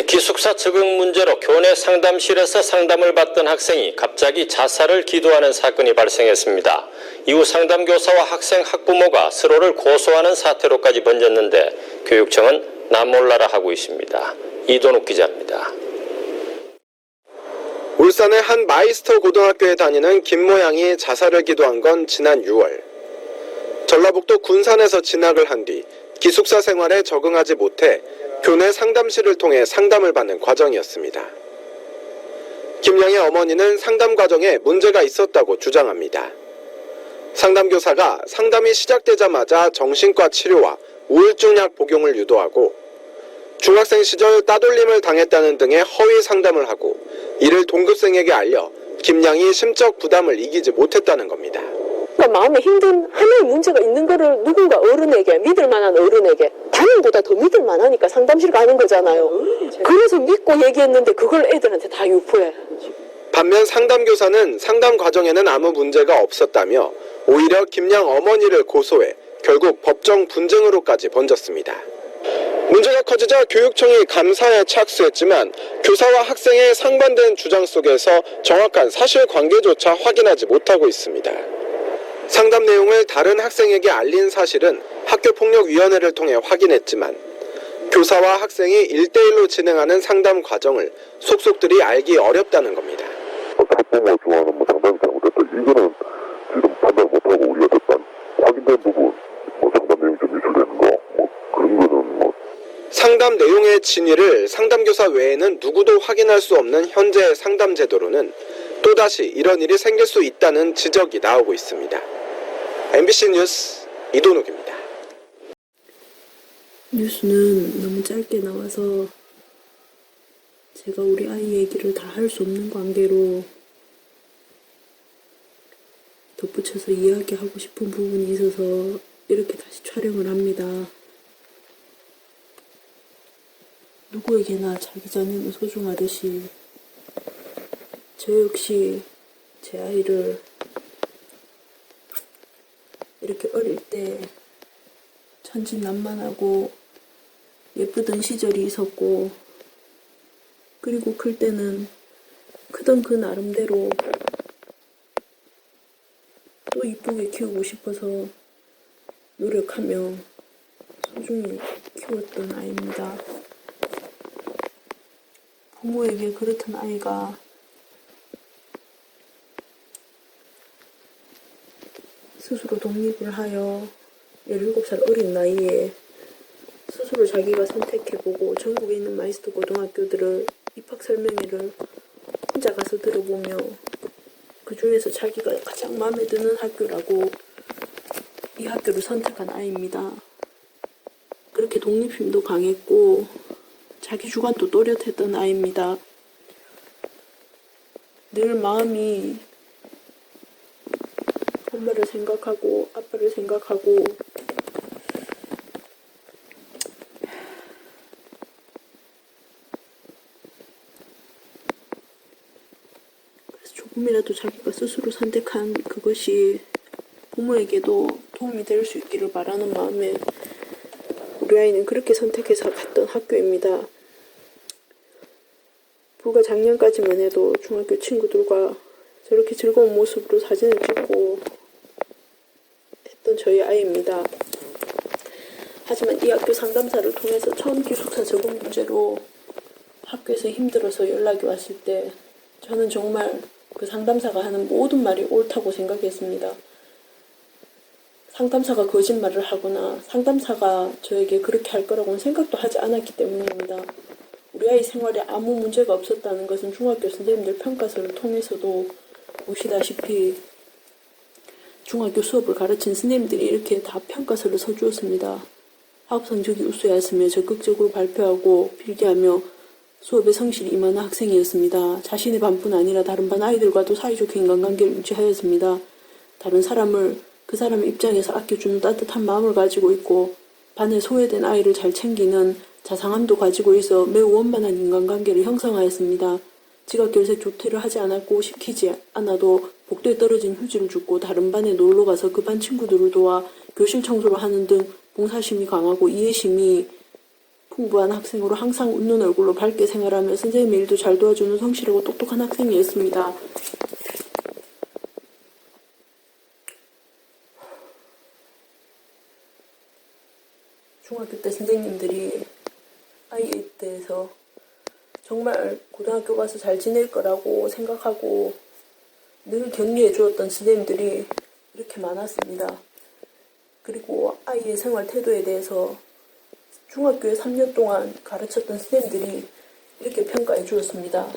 기숙사 적응 문제로 교내 상담실에서 상담을 받던 학생이 갑자기 자살을 기도하는 사건이 발생했습니다. 이후 상담교사와 학생 학부모가 서로를 고소하는 사태로까지 번졌는데 교육청은 나몰라라 하고 있습니다. 이돈욱 기자입니다. 울산의 한 마이스터 고등학교에 다니는 김모양이 자살을 기도한 건 지난 6월. 전라북도 군산에서 진학을 한 뒤 기숙사 생활에 적응하지 못해 교내 상담실을 통해 상담을 받는 과정이었습니다. 김양의 어머니는 상담 과정에 문제가 있었다고 주장합니다. 상담교사가 상담이 시작되자마자 정신과 치료와 우울증 약 복용을 유도하고 중학생 시절 따돌림을 당했다는 등의 허위 상담을 하고 이를 동급생에게 알려 김양이 심적 부담을 이기지 못했다는 겁니다. 그러니까 마음에 힘든 하나의 문제가 있는 거를 누군가 어른에게, 믿을 만한 어른에게 담임보다 더 믿을 만하니까 상담실 가는 거잖아요. 그래서 믿고 얘기했는데 그걸 애들한테 다 유포해. 반면 상담교사는 상담 과정에는 아무 문제가 없었다며 오히려 김양 어머니를 고소해 결국 법정 분쟁으로까지 번졌습니다. 문제가 커지자 교육청이 감사에 착수했지만 교사와 학생의 상반된 주장 속에서 정확한 사실관계조차 확인하지 못하고 있습니다. 상담 내용을 다른 학생에게 알린 사실은 학교폭력위원회를 통해 확인했지만 교사와 학생이 1대1로 진행하는 상담 과정을 속속들이 알기 어렵다는 겁니다. 학부모가 좋아하는 상담이 잘못됐다. 이거는 지금 판단 못하고 우리가 일단 확인된 부분, 상담 내용이 좀 유출되는 거, 그런 거는 상담 내용의 진위를 상담교사 외에는 누구도 확인할 수 없는 현재의 상담 제도로는 또다시 이런 일이 생길 수 있다는 지적이 나오고 있습니다. MBC 뉴스 이돈욱입니다. 뉴스는 너무 짧게 나와서 제가 우리 아이 얘기를 다 할 수 없는 관계로 덧붙여서 이야기하고 싶은 부분이 있어서 이렇게 다시 촬영을 합니다. 누구에게나 자기 자녀는 소중하듯이 저 역시 제 아이를 이렇게 어릴 때 천진난만하고 예쁘던 시절이 있었고, 그리고 클 때는 크던 그 나름대로 또 이쁘게 키우고 싶어서 노력하며 소중히 키웠던 아이입니다. 부모에게 그렇던 아이가 스스로 독립을 하여 17살 어린 나이에 스스로 자기가 선택해보고 전국에 있는 마이스터 고등학교들을 입학 설명회를 혼자 가서 들어보며 그 중에서 자기가 가장 마음에 드는 학교라고 이 학교를 선택한 아이입니다. 그렇게 독립심도 강했고 자기 주관도 또렷했던 아이입니다. 늘 마음이 엄마를 생각하고 아빠를 생각하고 그래서 조금이라도 자기가 스스로 선택한 그것이 부모에게도 도움이 될 수 있기를 바라는 마음에 우리 아이는 그렇게 선택해서 갔던 학교입니다. 불과 작년까지만 해도 중학교 친구들과 저렇게 즐거운 모습으로 사진을 찍고 했던 저희 아이입니다. 하지만 이 학교 상담사를 통해서 처음 기숙사 적응 문제로 학교에서 힘들어서 연락이 왔을 때 저는 정말 그 상담사가 하는 모든 말이 옳다고 생각했습니다. 상담사가 거짓말을 하거나 상담사가 저에게 그렇게 할 거라고는 생각도 하지 않았기 때문입니다. 우리 아이 생활에 아무 문제가 없었다는 것은 중학교 선생님들 평가서를 통해서도 보시다시피 중학교 수업을 가르친 선생님들이 이렇게 다 평가서를 써주었습니다. 학업 성적이 우수하였으며 적극적으로 발표하고 필기하며 수업에 성실히 임하는 학생이었습니다. 자신의 반뿐 아니라 다른 반 아이들과도 사이좋게 인간관계를 유지하였습니다. 다른 사람을 그 사람의 입장에서 아껴주는 따뜻한 마음을 가지고 있고 반에 소외된 아이를 잘 챙기는 자상함도 가지고 있어 매우 원만한 인간관계를 형성하였습니다. 지각결색 조퇴를 하지 않았고 시키지 않아도 복도에 떨어진 휴지를 줍고 다른 반에 놀러가서 그 반 친구들을 도와 교실 청소를 하는 등 봉사심이 강하고 이해심이 풍부한 학생으로 항상 웃는 얼굴로 밝게 생활하며 선생님의 일도 잘 도와주는 성실하고 똑똑한 학생이었습니다. 중학교 때 선생님들이 아이에 대해서 정말 고등학교 가서 잘 지낼 거라고 생각하고 늘 격려해 주었던 선생님들이 이렇게 많았습니다. 그리고 아이의 생활 태도에 대해서 중학교에 3년 동안 가르쳤던 선생님들이 이렇게 평가해 주었습니다.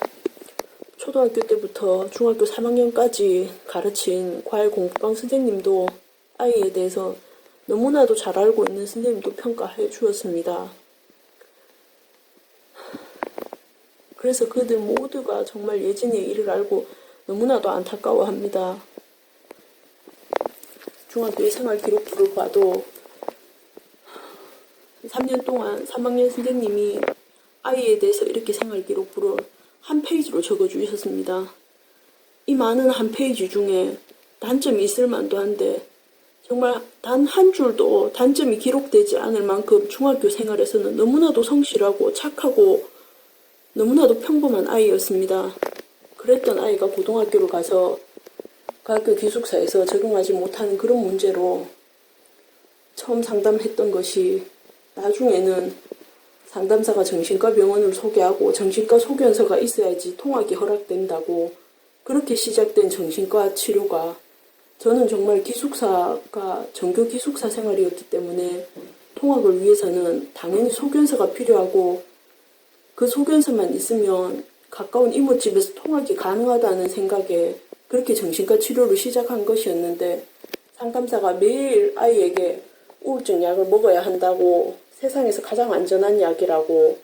초등학교 때부터 중학교 3학년까지 가르친 과외 공부방 선생님도 아이에 대해서 너무나도 잘 알고 있는 선생님도 평가해 주었습니다. 그래서 그들 모두가 정말 예진이의 일을 알고 너무나도 안타까워합니다. 중학교의 생활 기록부를 봐도 3년 동안 3학년 선생님이 아이에 대해서 이렇게 생활 기록부를 한 페이지로 적어주셨습니다. 이 많은 한 페이지 중에 단점이 있을 만도 한데 정말 단 한 줄도 단점이 기록되지 않을 만큼 중학교 생활에서는 너무나도 성실하고 착하고 너무나도 평범한 아이였습니다. 그랬던 아이가 고등학교를 가서 그 학교 기숙사에서 적응하지 못하는 그런 문제로 처음 상담했던 것이 나중에는 상담사가 정신과 병원을 소개하고 정신과 소견서가 있어야지 통학이 허락된다고 그렇게 시작된 정신과 치료가 저는 정말 기숙사가 정규 기숙사 생활이었기 때문에 통학을 위해서는 당연히 소견서가 필요하고 그 소견서만 있으면 가까운 이모집에서 통학이 가능하다는 생각에 그렇게 정신과 치료를 시작한 것이었는데 상담사가 매일 아이에게 우울증 약을 먹어야 한다고 세상에서 가장 안전한 약이라고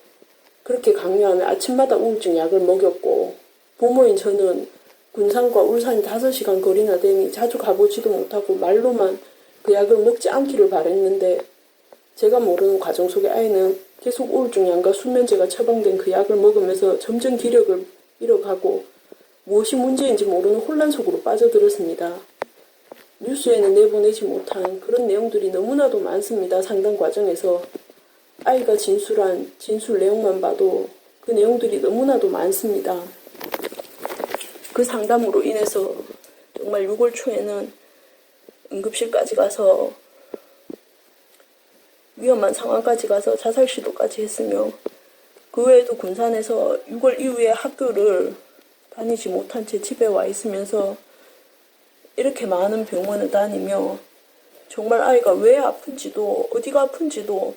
그렇게 강요하며 아침마다 우울증 약을 먹였고 부모인 저는 군산과 울산이 5시간 거리나 되니 자주 가보지도 못하고 말로만 그 약을 먹지 않기를 바랬는데 제가 모르는 과정 속에 아이는 계속 우울증 약과 수면제가 처방된 그 약을 먹으면서 점점 기력을 잃어가고 무엇이 문제인지 모르는 혼란 속으로 빠져들었습니다. 뉴스에는 내보내지 못한 그런 내용들이 너무나도 많습니다. 상담 과정에서 아이가 진술한 진술 내용만 봐도 그 내용들이 너무나도 많습니다. 그 상담으로 인해서 정말 6월 초에는 응급실까지 가서 위험한 상황까지 가서 자살 시도까지 했으며 그 외에도 군산에서 6월 이후에 학교를 다니지 못한 채 집에 와 있으면서 이렇게 많은 병원을 다니며 정말 아이가 왜 아픈지도 어디가 아픈지도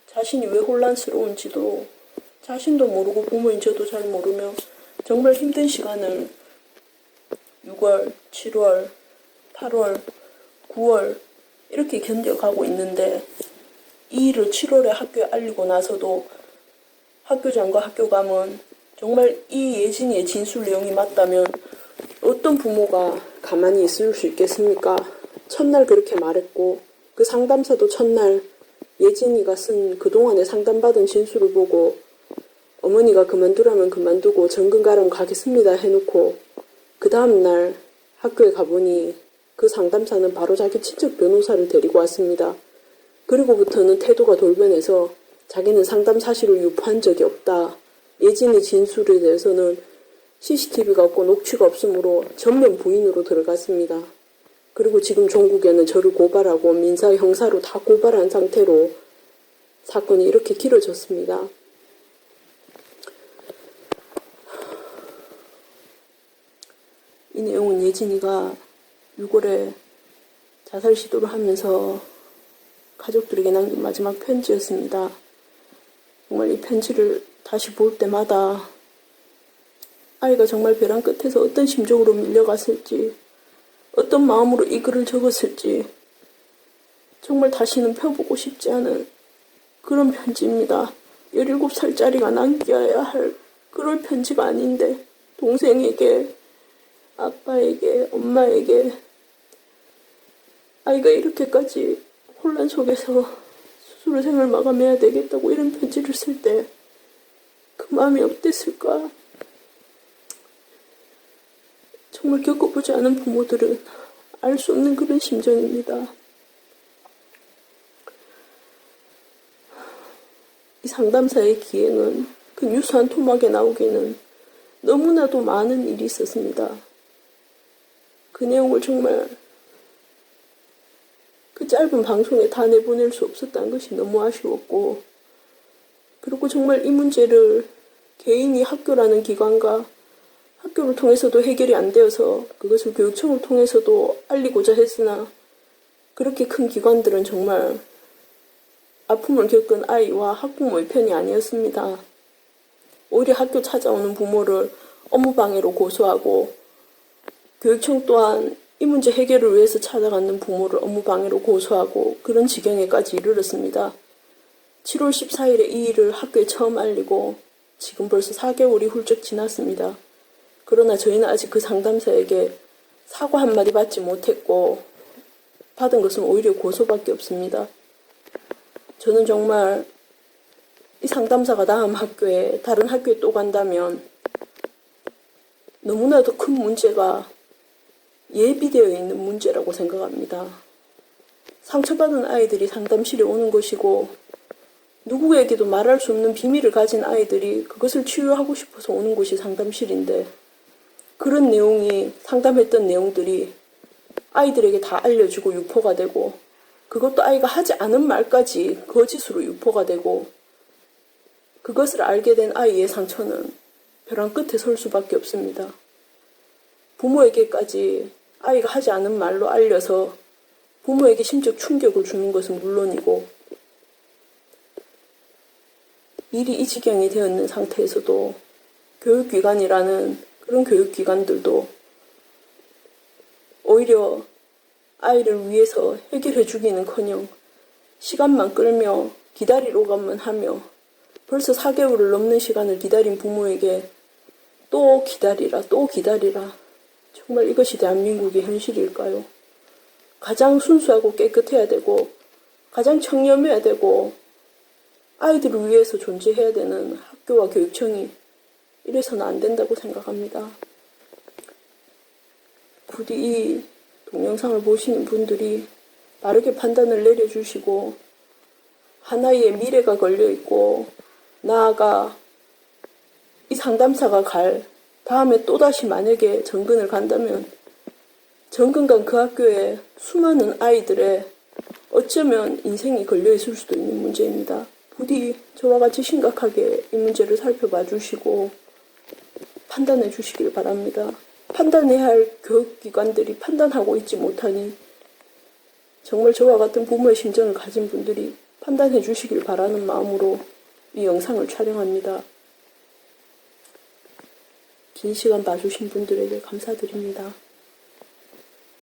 자신이 왜 혼란스러운지도 자신도 모르고 부모인 저도 잘 모르며 정말 힘든 시간을 6월, 7월, 8월, 9월 이렇게 견뎌가고 있는데 이 일을 7월에 학교에 알리고 나서도 학교장과 학교감은 정말 이 예진이의 진술 내용이 맞다면 어떤 부모가 가만히 있을 수 있겠습니까? 첫날 그렇게 말했고 그 상담사도 첫날 예진이가 쓴 그동안에 상담받은 진술을 보고 어머니가 그만두라면 그만두고 정근 가라면 가겠습니다 해놓고 그 다음날 학교에 가보니 그 상담사는 바로 자기 친척 변호사를 데리고 왔습니다. 그리고부터는 태도가 돌변해서 자기는 상담 사실을 유포한 적이 없다. 예진이 진술에 대해서는 CCTV가 없고 녹취가 없으므로 전면 부인으로 들어갔습니다. 그리고 지금 종국에는 저를 고발하고 민사 형사로 다 고발한 상태로 사건이 이렇게 길어졌습니다. 이 내용은 예진이가 6월에 자살 시도를 하면서 가족들에게 남긴 마지막 편지였습니다. 정말 이 편지를 다시 볼 때마다 아이가 정말 벼랑 끝에서 어떤 심정으로 밀려갔을지 어떤 마음으로 이 글을 적었을지 정말 다시는 펴보고 싶지 않은 그런 편지입니다. 17살짜리가 남겨야 할 그럴 편지가 아닌데 동생에게, 아빠에게, 엄마에게 아이가 이렇게까지 혼란 속에서 스스로 생을 마감해야 되겠다고 이런 편지를 쓸 때 그 마음이 어땠을까? 정말 겪어보지 않은 부모들은 알 수 없는 그런 심정입니다. 이 상담사의 기행은 그 뉴스 한 토막에 나오기에는 너무나도 많은 일이 있었습니다. 그 내용을 정말 그 짧은 방송에 다 내보낼 수 없었다는 것이 너무 아쉬웠고, 그리고 정말 이 문제를 개인이 학교라는 기관과 학교를 통해서도 해결이 안 되어서 그것을 교육청을 통해서도 알리고자 했으나 그렇게 큰 기관들은 정말 아픔을 겪은 아이와 학부모의 편이 아니었습니다. 오히려 학교 찾아오는 부모를 업무방해로 고소하고, 교육청 또한 이 문제 해결을 위해서 찾아가는 부모를 업무방해로 고소하고, 그런 지경에까지 이르렀습니다. 7월 14일에 이 일을 학교에 처음 알리고 지금 벌써 4개월이 훌쩍 지났습니다. 그러나 저희는 아직 그 상담사에게 사과 한마디 받지 못했고, 받은 것은 오히려 고소밖에 없습니다. 저는 정말 이 상담사가 다음 학교에, 다른 학교에 또 간다면 너무나도 큰 문제가 예비되어 있는 문제라고 생각합니다. 상처받은 아이들이 상담실에 오는 것이고, 누구에게도 말할 수 없는 비밀을 가진 아이들이 그것을 치유하고 싶어서 오는 곳이 상담실인데, 그런 내용이, 상담했던 내용들이 아이들에게 다 알려지고 유포가 되고, 그것도 아이가 하지 않은 말까지 거짓으로 유포가 되고, 그것을 알게 된 아이의 상처는 벼랑 끝에 설 수밖에 없습니다. 부모에게까지 아이가 하지 않은 말로 알려서 부모에게 심적 충격을 주는 것은 물론이고, 일이 이 지경이 되어 있는 상태에서도 교육기관이라는 그런 교육기관들도 오히려 아이를 위해서 해결해 주기는커녕 시간만 끌며 기다리러가만 하며, 벌써 4개월을 넘는 시간을 기다린 부모에게 또 기다리라, 또 기다리라. 정말 이것이 대한민국의 현실일까요? 가장 순수하고 깨끗해야 되고, 가장 청렴해야 되고, 아이들을 위해서 존재해야 되는 학교와 교육청이 이래서는 안 된다고 생각합니다. 부디 이 동영상을 보시는 분들이 빠르게 판단을 내려주시고, 하나의 미래가 걸려있고, 나아가 이 상담사가 다음에 또다시 만약에 정근을 간다면 정근간 그 학교에 수많은 아이들의 어쩌면 인생이 걸려있을 수도 있는 문제입니다. 부디 저와 같이 심각하게 이 문제를 살펴봐 주시고 판단해 주시길 바랍니다. 판단해야 할 교육기관들이 판단하고 있지 못하니 정말 저와 같은 부모의 심정을 가진 분들이 판단해 주시길 바라는 마음으로 이 영상을 촬영합니다. 긴 시간 봐주신 분들에게 감사드립니다.